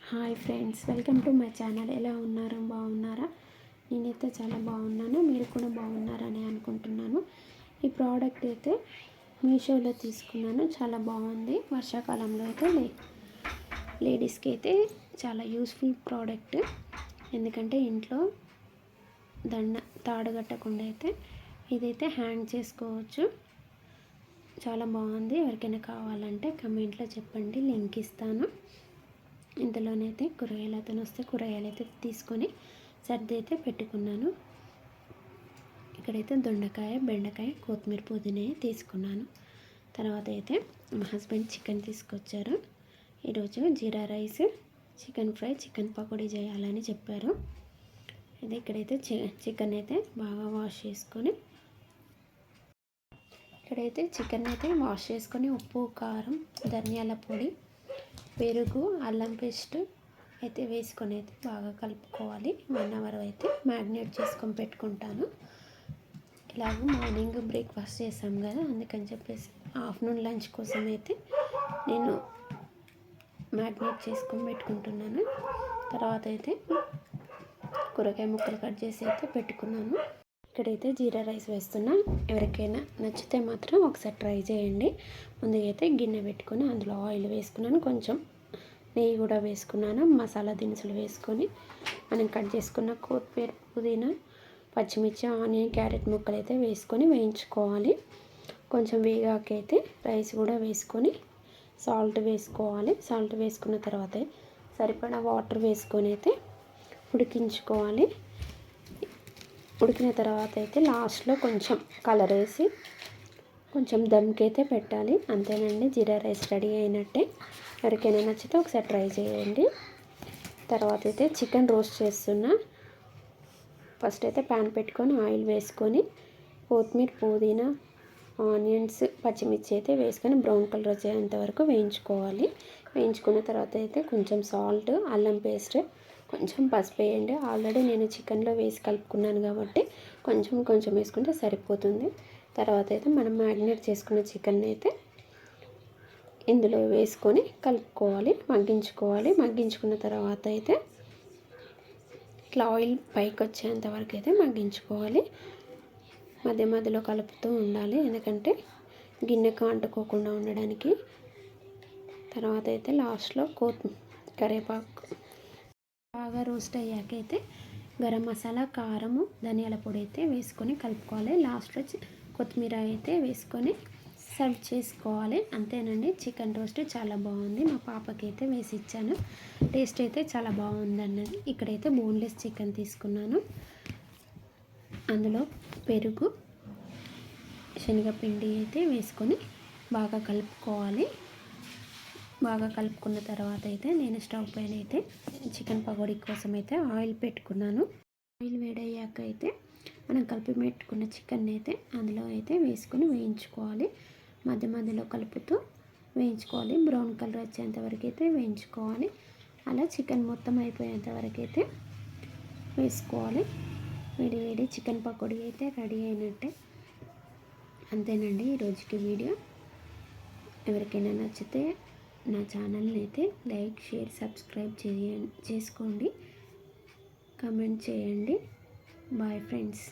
Hi friends, welcome to my channel. ఎలా ఉన్నారు? బాగున్నారా? నేనైతే చాలా బాగున్నాను. మీరు కూడా బాగున్నారని అనుకుంటున్నాను. ఈ ప్రోడక్ట్ అయితే మీషోలో తీసుకున్నాను. చాలా బాగుంది. వర్షాకాలంలో అయితే లేడీస్కి అయితే చాలా యూస్ఫుల్ ప్రోడక్ట్. ఎందుకంటే ఇంట్లో తాడు కట్టకుండా అయితే ఇదైతే హ్యాంగ్ చేసుకోవచ్చు. చాలా బాగుంది. ఎవరికైనా కావాలంటే కమెంట్లో చెప్పండి, లింక్ ఇస్తాను. ఇందులోనైతే కూరగాయలు అతను వస్తే కూరగాయలు అయితే తీసుకొని సర్ది అయితే పెట్టుకున్నాను. ఇక్కడైతే దొండకాయ, బెండకాయ, కొత్తిమీర, పుదీనా తీసుకున్నాను. తర్వాత అయితే మా హస్బెండ్ చికెన్ తీసుకొచ్చారు. ఈరోజు jeera rice, chicken fry, chicken pakodi చేయాలని చెప్పారు. ఇది ఇక్కడైతే చికెన్ అయితే బాగా వాష్ చేసుకొని వాష్ చేసుకొని ఉప్పు, కారం, ధనియాల పొడి, పెరుగు, అల్లం పేస్ట్ అయితే వేసుకొని అయితే బాగా కలుపుకోవాలి. 1 అవర్ అయితే మ్యాగ్నేట్ చేసుకొని పెట్టుకుంటాను. ఇలాగ మార్నింగ్ బ్రేక్ఫాస్ట్ చేసాం కదా, అందుకని చెప్పేసి ఆఫ్టర్నూన్ లంచ్ కోసం అయితే నేను మ్యాగ్నేట్ చేసుకొని పెట్టుకుంటున్నాను. తర్వాత అయితే కూరగాయ ముక్కలు కట్ చేసి అయితే పెట్టుకున్నాను. ఇక్కడైతే జీరా రైస్ వేస్తున్నా. ఎవరికైనా నచ్చితే మాత్రం ఒకసారి ట్రై చేయండి. ముందుగా అయితే గిన్నె పెట్టుకొని అందులో ఆయిల్ వేసుకున్నాను, కొంచెం నెయ్యి కూడా వేసుకున్నాను. మసాలా దినుసులు వేసుకొని మనం కట్ చేసుకున్న కొత్తిమీర, పుదీనా, పచ్చిమిర్చి, ఆనియన్, క్యారెట్ ముక్కలు అయితే వేసుకొని వేయించుకోవాలి. కొంచెం వేగాకైతే రైస్ కూడా వేసుకొని సాల్ట్ వేసుకోవాలి. సాల్ట్ వేసుకున్న తర్వాత సరిపడా వాటర్ వేసుకొని అయితే ఉడికించుకోవాలి. ఉడికిన తర్వాత అయితే లాస్ట్లో కొంచెం కలర్ వేసి కొంచెం దమ్కి అయితే పెట్టాలి. అంతేనండి, జీరా రైస్ రెడీ అయినట్టే. ఎవరికైనా నచ్చితే ఒకసారి ట్రై చేయండి. తర్వాత అయితే చికెన్ రోస్ట్ చేస్తున్నా. ఫస్ట్ అయితే ప్యాన్ పెట్టుకొని ఆయిల్ వేసుకొని కొత్తిమీర, పుదీనా, ఆనియన్స్, పచ్చిమిర్చి అయితే వేసుకొని బ్రౌన్ కలర్ వచ్చేంత వరకు వేయించుకోవాలి. వేయించుకున్న తర్వాత అయితే కొంచెం సాల్ట్, అల్లం పేస్ట్, కొంచెం పసుపు వేయండి. ఆల్రెడీ నేను చికెన్లో వేసి కలుపుకున్నాను కాబట్టి కొంచెం వేసుకుంటే సరిపోతుంది. తర్వాత అయితే మనం మ్యారినేట్ చేసుకున్న చికెన్ అయితే ఇందులో వేసుకొని కలుపుకోవాలి, మగ్గించుకోవాలి. మగ్గించుకున్న తర్వాత అయితే ఇట్లా ఆయిల్ పైకి వచ్చేంత వరకు అయితే మగ్గించుకోవాలి. మధ్య మధ్యలో కలుపుతూ ఉండాలి, ఎందుకంటే గిన్నెకు అంటుకోకుండా ఉండడానికి. తర్వాత అయితే లాస్ట్లో కరివేపాకు బాగా రోస్ట్ అయ్యాకైతే గరం మసాలా, కారము, ధనియాల పొడి అయితే వేసుకొని కలుపుకోవాలి. లాస్ట్లో కొత్తిమీర అయితే వేసుకొని సర్వ్ చేసుకోవాలి. అంతేనండి, చికెన్ రోస్ట్ చాలా బాగుంది. మా పాపకి అయితే వేసి ఇచ్చాను. టేస్ట్ అయితే చాలా బాగుంది అన్నది. ఇక్కడైతే బోన్లెస్ చికెన్ తీసుకున్నాను. అందులో పెరుగు, శనగపిండి అయితే వేసుకొని బాగా కలుపుకోవాలి. బాగా కలుపుకున్న తర్వాత అయితే నేను స్టవ్ పైన అయితే చికెన్ పకోడీ కోసం అయితే ఆయిల్ పెట్టుకున్నాను. ఆయిల్ వేడయ్యాక అయితే మనం కలిపి పెట్టుకున్న చికెన్ అయితే అందులో అయితే వేసుకొని వేయించుకోవాలి. మధ్య మధ్యలో కలుపుతూ వేయించుకోవాలి. బ్రౌన్ కలర్ వచ్చేంత వరకు అయితే వేయించుకోవాలి. అలా చికెన్ మొత్తం అయిపోయేంత వరకు అయితే వేసుకోవాలి. వేడి చికెన్ పకోడీ అయితే రెడీ అయినట్టే. అంతేనండి ఈరోజుకి వీడియో. ఎవరికైనా నచ్చితే నా ఛానల్ని అయితే లైక్, షేర్, సబ్స్క్రైబ్ చేసుకోండి, కమెంట్ చేయండి. Bye friends.